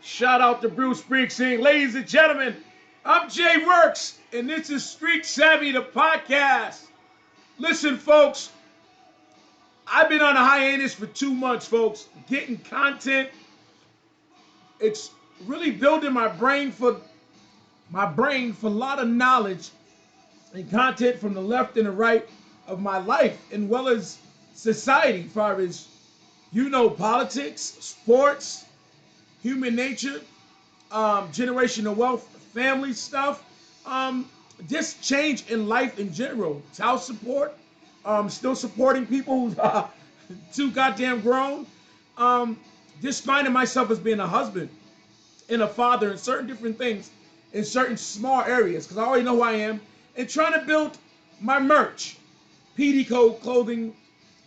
Shout out to Bruce Springsteen. Ladies and gentlemen, I'm Jay Works, and this is Street Savvy, the podcast. Listen, folks, I've been on a hiatus for 2 months, folks, getting content. It's really building my brain for a lot of knowledge and content from the left and the right of my life, and well as society, as far as politics, sports, human nature, generational wealth, family stuff, just change in life in general. Child support, still supporting people who's too goddamn grown. Just finding myself as being a husband and a father in certain different things in certain small areas because I already know who I am, and trying to build my merch, PD code clothing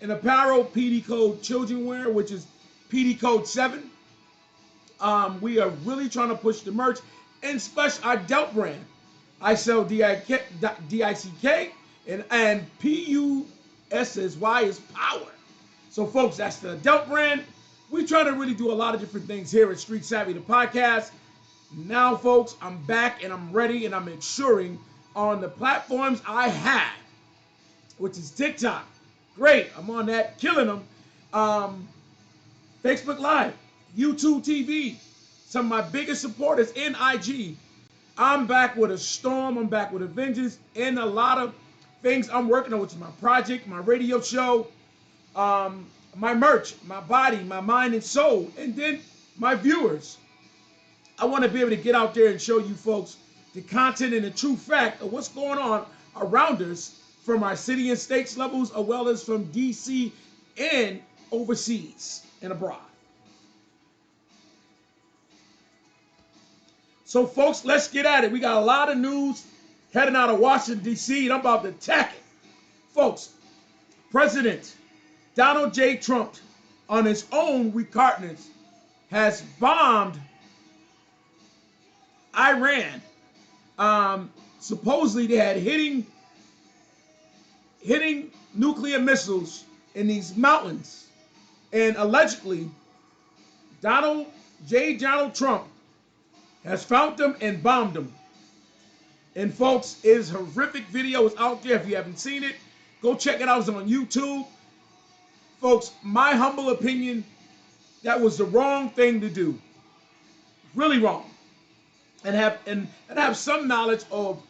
and apparel, PD code children wear, which is PD code 7. We are really trying to push the merch, and special our Delt brand. I sell DICK and PUSSY is power. So folks, that's the Delt brand. We try to really do a lot of different things here at Street Savvy, the podcast. Now, folks, I'm back and I'm ready and I'm ensuring on the platforms I have, which is TikTok. Great, I'm on that, killing them. Facebook Live, YouTube TV, some of my biggest supporters in IG. I'm back with a storm, I'm back with a vengeance, and a lot of things I'm working on, which is my project, my radio show, my merch, my body, my mind and soul, and then my viewers. I want to be able to get out there and show you folks the content and the true fact of what's going on around us from our city and states levels, as well as from DC and overseas and abroad. So folks, let's get at it. We got a lot of news heading out of Washington, D.C., and I'm about to attack it. Folks, President Donald J. Trump, on his own recordness, has bombed Iran. Supposedly they had hitting nuclear missiles in these mountains. And allegedly, Donald Trump has found them and bombed them. And folks, his horrific video is out there. If you haven't seen it, go check it out. It's on YouTube. Folks, my humble opinion, that was the wrong thing to do. Really wrong. And have some knowledge of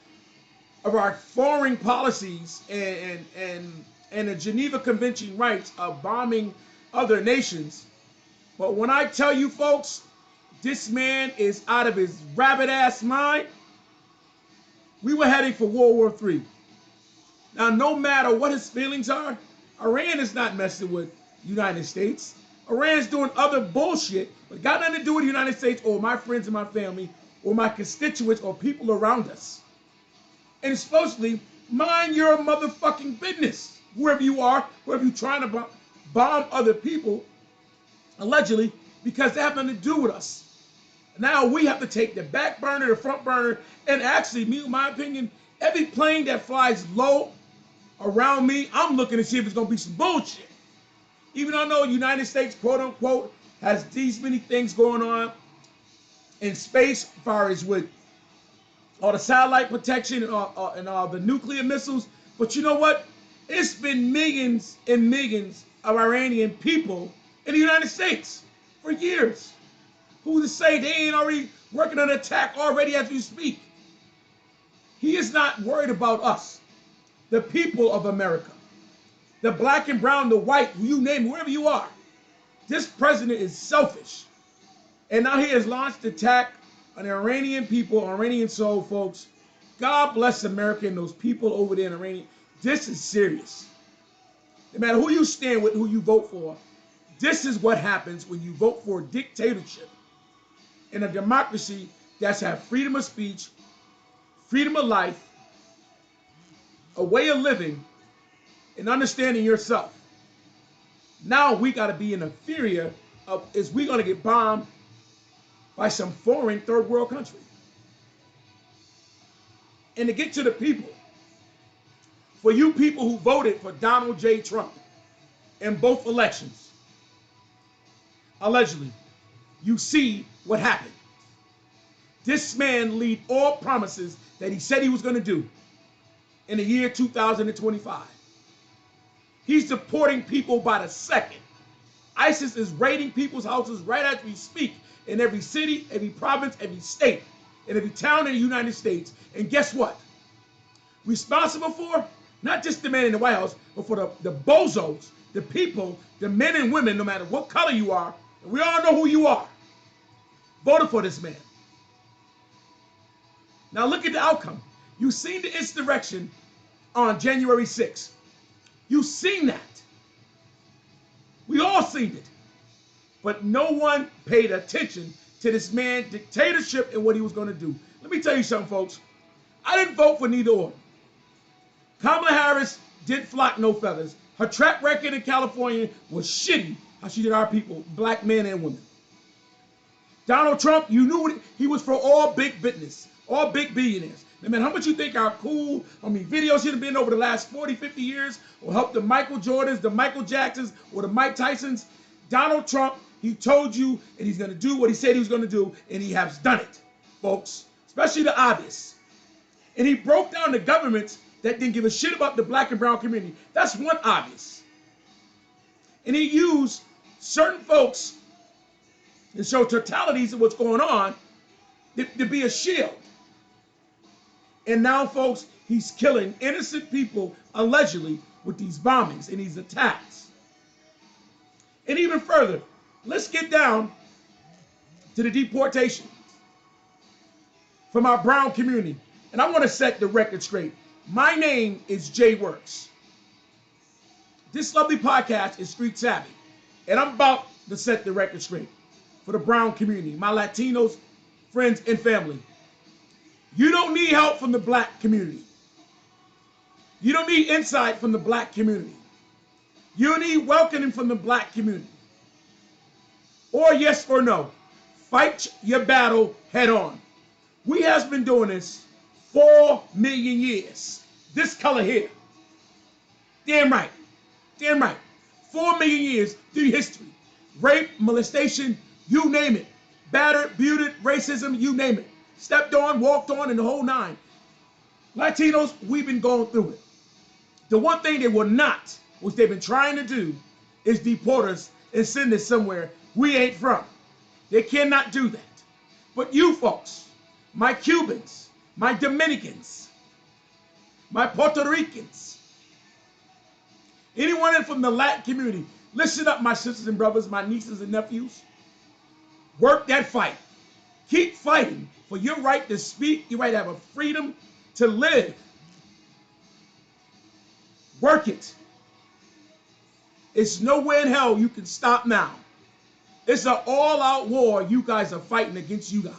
our foreign policies and the Geneva Convention rights of bombing other nations. But when I tell you folks, this man is out of his rabbit ass mind. We were heading for World War III. Now, no matter what his feelings are, Iran is not messing with the United States. Iran's doing other bullshit, but got nothing to do with the United States or my friends and my family or my constituents or people around us. And supposedly, mind your motherfucking business. Whoever you are, whoever you're trying to bomb other people, allegedly, because they have nothing to do with us. Now we have to take the back burner, the front burner, and actually, me, in my opinion, every plane that flies low around me, I'm looking to see if it's going to be some bullshit. Even though I know the United States, quote unquote, has these many things going on in space, as far as with all the satellite protection and all the nuclear missiles. But you know what? It's been millions and millions of Iranian people in the United States for years. Who's to say they ain't already working on an attack already as we speak? He is not worried about us, the people of America, the black and brown, the white, you name it, wherever you are. This president is selfish. And now he has launched an attack on the Iranian people, Iranian soul, folks. God bless America and those people over there in Iran. This is serious. No matter who you stand with, who you vote for, this is what happens when you vote for a dictatorship in a democracy that's have freedom of speech, freedom of life, a way of living, and understanding yourself. Now we got to be in a fear of, is we going to get bombed by some foreign third world country? And to get to the people, for you people who voted for Donald J. Trump in both elections, allegedly, you see what happened. This man lead all promises that he said he was going to do in the year 2025. He's deporting people by the second. ISIS is raiding people's houses right as we speak in every city, every province, every state, in every town in the United States. And guess what? Responsible for not just the man in the White House, but for the bozos, the people, the men and women, no matter what color you are, and we all know who you are, voted for this man. Now look at the outcome. You've seen the insurrection on January 6th. You've seen that. We all seen it. But no one paid attention to this man's dictatorship and what he was going to do. Let me tell you something, folks. I didn't vote for neither or. Kamala Harris did flock no feathers. Her track record in California was shitty, how she did our people, black men and women. Donald Trump, you knew he was for all big business, all big billionaires. No matter how much you think are cool, videos he'd have been over the last 40, 50 years, or help the Michael Jordans, the Michael Jacksons, or the Mike Tysons, Donald Trump, he told you, and he's going to do what he said he was going to do, and he has done it, folks, especially the obvious. And he broke down the governments that didn't give a shit about the black and brown community. That's one obvious. And he used certain folks to show totalities of what's going on to be a shield. And now, folks, he's killing innocent people allegedly with these bombings and these attacks. And even further, let's get down to the deportation from our brown community. And I want to set the record straight. My name is Jay Works. This lovely podcast is Street Savvy. And I'm about to set the record straight for the brown community, my Latinos, friends, and family. You don't need help from the black community. You don't need insight from the black community. You don't need welcoming from the black community. Or yes or no. Fight your battle head on. We has been doing this 4 million years. This color here. Damn right. Damn right. 4 million years through history. Rape, molestation, you name it. Battered, muted, racism, you name it. Stepped on, walked on, and the whole nine. Latinos, we've been going through it. The one thing they will not, which they've been trying to do, is deport us and send us somewhere we ain't from. They cannot do that. But you folks, my Cubans, my Dominicans, my Puerto Ricans, anyone from the Latin community, listen up, my sisters and brothers, my nieces and nephews. Work that fight. Keep fighting for your right to speak, your right to have a freedom to live. Work it. It's nowhere in hell you can stop now. It's an all-out war you guys are fighting against you guys.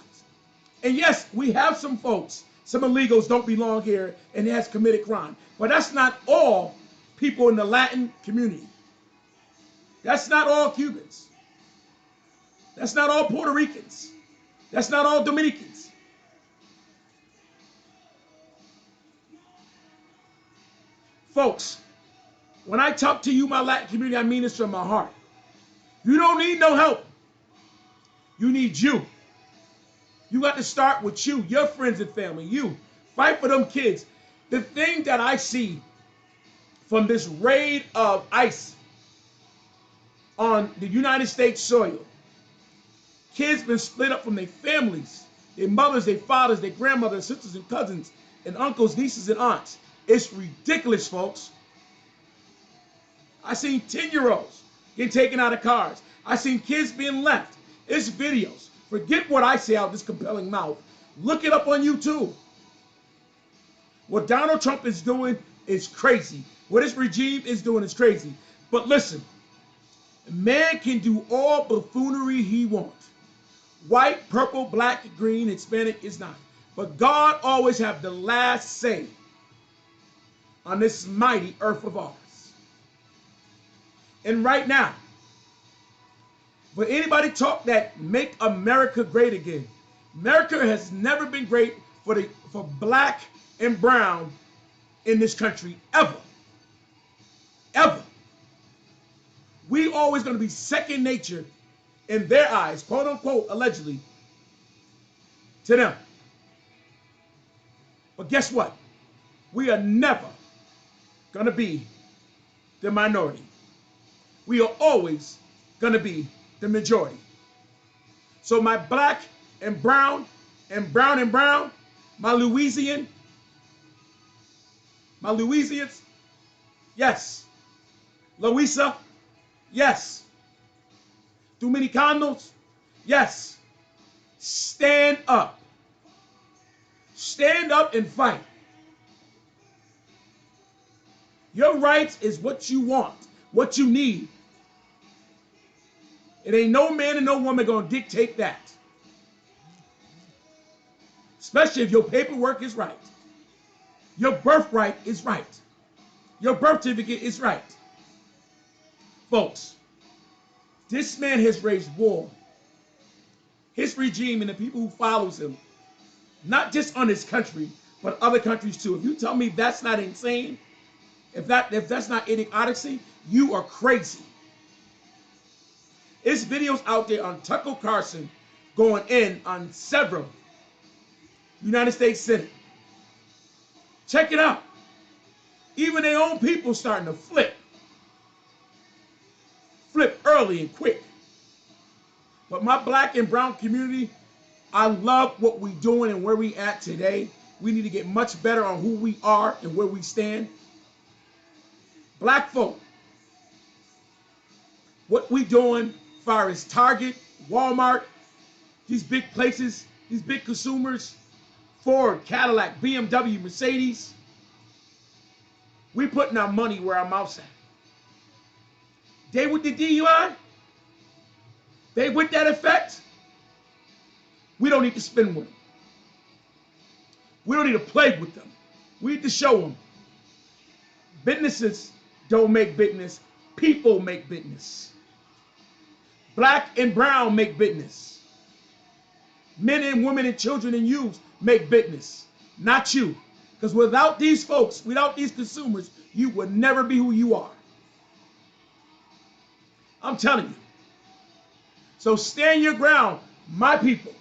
And yes, we have some folks, some illegals don't belong here and has committed crime. But that's not all people in the Latin community. That's not all Cubans. That's not all Puerto Ricans. That's not all Dominicans. Folks, when I talk to you, my Latin community, I mean this from my heart. You don't need no help. You need you. You got to start with you, your friends and family, you. Fight for them kids. The thing that I see from this raid of ICE on the United States soil, kids been split up from their families, their mothers, their fathers, their grandmothers, sisters and cousins, and uncles, nieces, and aunts. It's ridiculous, folks. I seen 10-year-olds getting taken out of cars. I seen kids being left. It's videos. Forget what I say out of this compelling mouth. Look it up on YouTube. What Donald Trump is doing is crazy. What his regime is doing is crazy. But listen, man can do all buffoonery he wants. White, purple, black, green, Hispanic is not. But God always have the last say on this mighty earth of ours. And right now, for anybody talk that make America great again, America has never been great for black and brown in this country, ever. Ever. We always going to be second nature in their eyes, quote unquote, allegedly, to them. But guess what? We are never going to be the minority. We are always going to be the majority. So my black and brown and brown and brown, my Louisians, yes. Louisa, yes. Dominicanos, yes. Stand up. Stand up and fight. Your rights is what you want, what you need. It ain't no man and no woman gonna dictate that. Especially if your paperwork is right. Your birthright is right. Your birth certificate is right. Folks, this man has raised war. His regime and the people who follows him, not just on his country, but other countries too. If you tell me that's not insane, if that's not idiocy, you are crazy. There's videos out there on Tucker Carlson going in on several United States Senate. Check it out. Even their own people starting to flip. Flip early and quick. But my black and brown community, I love what we're doing and where we at today. We need to get much better on who we are and where we stand. Black folk, what we doing as far as Target, Walmart, these big places, these big consumers, Ford, Cadillac, BMW, Mercedes, we putting our money where our mouth's at. They with the DUI, they with that effect, we don't need to spin with them. We don't need to play with them. We need to show them. Businesses don't make business. People make business. Black and brown make business. Men and women and children and youths make business. Not you. Because without these folks, without these consumers, you will never be who you are. I'm telling you. So stand your ground, my people.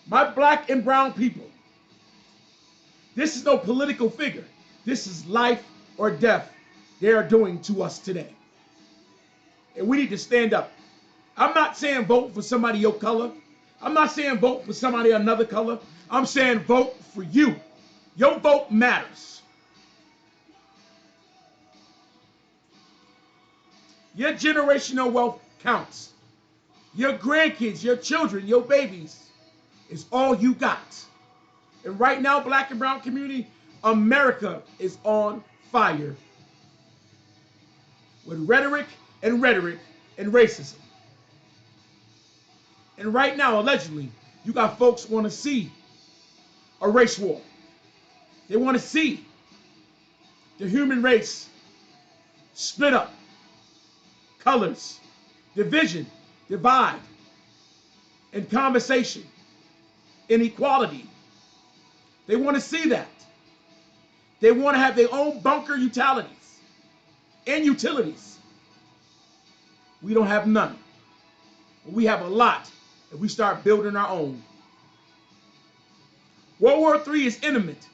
My black and brown people. This is no political figure. This is life or death they are doing to us today. And we need to stand up. I'm not saying vote for somebody your color. I'm not saying vote for somebody another color. I'm saying vote for you. Your vote matters. Your generational wealth counts. Your grandkids, your children, your babies is all you got. And right now, black and brown community, America is on fire with rhetoric and racism. And right now, allegedly, you got folks who want to see a race war. They want to see the human race split up, colors, division, divide, and conversation, inequality. They want to see that. They want to have their own bunker utilities and utilities. We don't have none. We have a lot if we start building our own. World War III is imminent,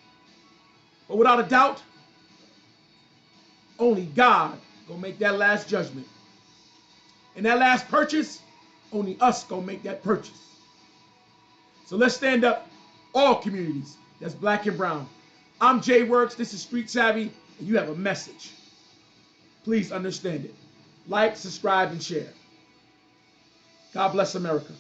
but without a doubt, only God gonna make that last judgment. And that last purchase, only us gonna make that purchase. So let's stand up, all communities that's black and brown. I'm Jay Works, this is Street Savvy, and you have a message. Please understand it. Like, subscribe, and share. God bless America.